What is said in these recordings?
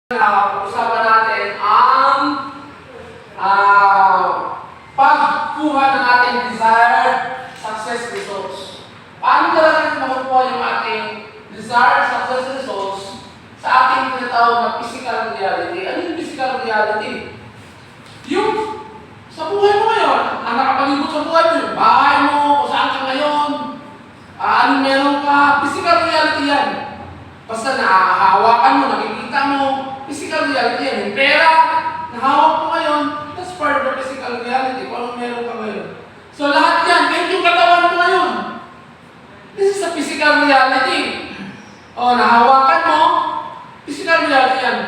Pag-usapan natin ang pagkuha ng ating desired success results. Paano talaga natin makukuha yung ating desired success results sa ating tinatawag na physical reality? Ano yung physical reality? Yung sa buhay mo ngayon, ang nakapalibot sa buhay mo, yung bahay mo, kung saan ka ngayon, anong meron ka, physical reality yan. Basta nahahawakan mo, nakikita mo, physical reality yan. Yung pera, nahawak mo ngayon, that's part of the physical reality. Kung anong meron ka ngayon. So lahat yan, kahit yung katawan mo ngayon. This is a physical reality. O, nahawakan mo, physical reality yan.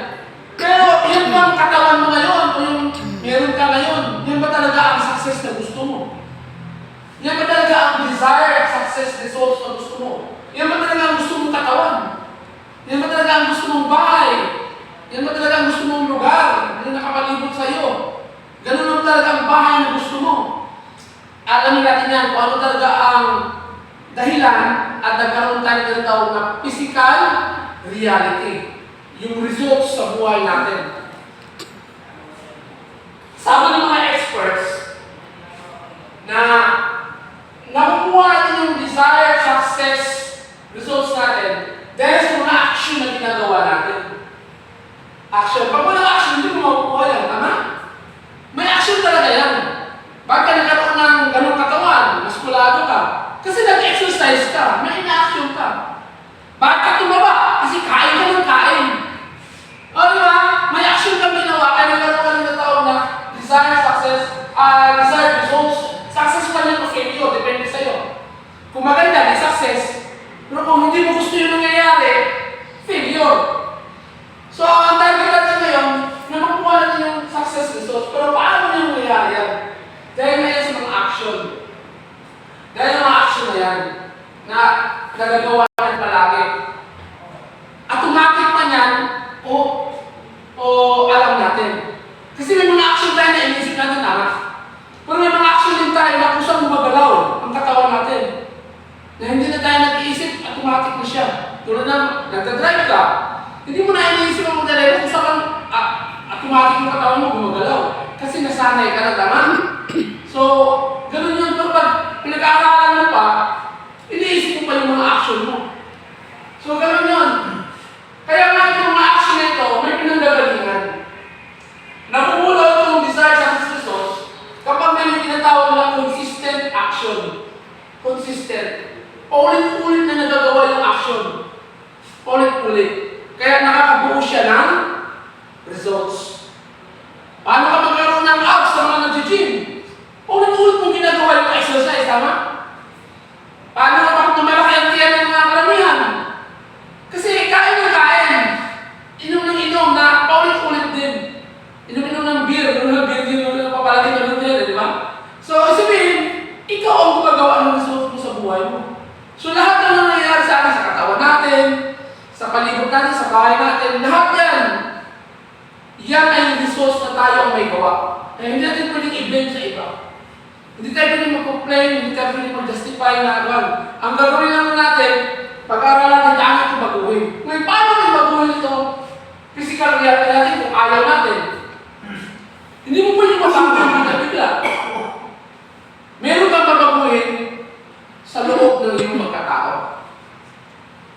Pero yan bang katawan mo ngayon, o yung meron ka ngayon, yan ba talaga ang success na gusto mo? Yan ba talaga ang desired success results na gusto mo? Yan ba talaga ang gusto mong katawan? Yan ba talaga ang gusto mong bahay? Yan ba talaga ang gusto mong lugar? Yung nakapalibot sa iyo? Ganun ba talaga ang bahay na gusto mo? Alamin natin yan kung ano talaga ang dahilan at nagkaroon tayo ng tawag na physical reality. Yung results sa buhay natin. Sabi ng mga experts na nakukuha natin yung desired success results natin dahil sa mga action na ginagawa natin. Action. Pag walang action, hindi mo makukuha yan. Tama? May action talaga yan. Bakit ka nagkaroon ng ganong katawan? Muskulado ka. Kasi nag-exercise ka. May ina-action ka. Bakit ka tumaba? Kasi kain ka ng kain. O diba? May action kang ginawa. Kaya nagkaroon ka ng tawag na desired success, desired results. Success pa rin o failure. Depende sa'yo. Kung maganda, may success. Pero kung hindi mo gusto yung nangyayari, failure. So, ang target natin ngayon, na makuha natin yung success results. Pero paano yung nangyayari yan? Dahil na yan sa mga action. Dahil ang mga action na yan, na nagagawa natin palagi. Automatic man yan, o alam natin. Kasi may mga action tayo na inisip natin tama. Pero may mga action din tayo na kusang gumagalaw ang katawan natin. Na hindi na tayo nag-iisip, automatic na siya. Tulad ng nagdadrive ka, hindi mo na iniisip ang magdadrive kung saan automatic yung katawan mo gumagalaw. Kasi nasanay ka na, tama? So, ganun yun. Pero pag pinag-aaralan mo pa, iniisip mo pa yung mga action mo. So, ganun yun. Kaya nga yung mga action na ito, may pinanggagalingan. Namumula ito yung desired success results kapag may tinatawag na consistent action. Consistent. Paulit-ulit na nagagawa yung action. Paulit-ulit. Kaya nakakabuo siya ng results. Paano ka magkaroon ng abs sa mga nag-gym? Paulit-ulit mong ginagawa yung exercise, tama? Paano ka bakit tumalaki ang tiyan ng mga karamihan? Kasi kain ng kain. Inom ng inom na paulit-ulit din. Inom ng beer. Inom ng beer din. Inom ng papalagin ng din, di ba? So, sabihin, ikaw ang gumagawa ng results mo sa buhay mo. So lahat ng nangyayari sa atin, sa katawan natin, sa palibot natin, sa bahay natin, lahat yan. Yan ay yung results na tayo ang may gawa. Kaya hindi natin pwedeng i-blame sa iba. Hindi tayo pwedeng mag-complain, hindi tayo pwedeng mag-justify na ang gagawin naman natin, pag-aaralan natin, daan ito baguhin. Ngayon, paano natin baguhin ito? Physical reality natin kung ayaw natin. Hindi mo pwedeng mabaguhin na bigla. Meron kang babaguhin sa loob ng iyong pagkatao.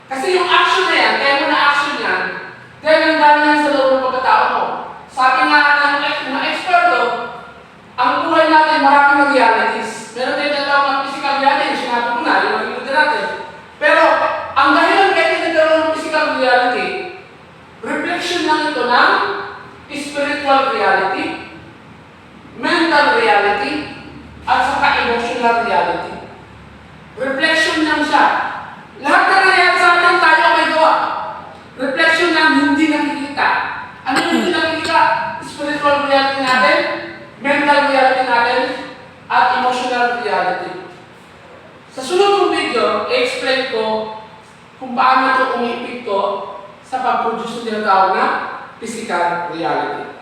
Kasi yung action na yan, kaya mo na action yan, dahil ang dami yan sa loob ng pagkatao mo. Sabi nga ng mga eksperto, ang buhay natin maraming realities. Meron tayo natawag ng physical reality, sinabi ko na, yung nakikita natin. Pero, ang dahilan kaya nagkaroon ng physical reality, reflection lang ito ng spiritual reality, mental reality, at saka emotional reality. Reflection lang siya. Lahat na nangyayari sa atin, tayo may gawa. Reflection lang hindi nakikita. Ano yung hindi nakikita? Spiritual reality natin, mental reality natin, at emotional reality. Sa sunod kong video, i-explain ko kung paano ito umipit ko sa pag-produce ng tinatawag na physical reality.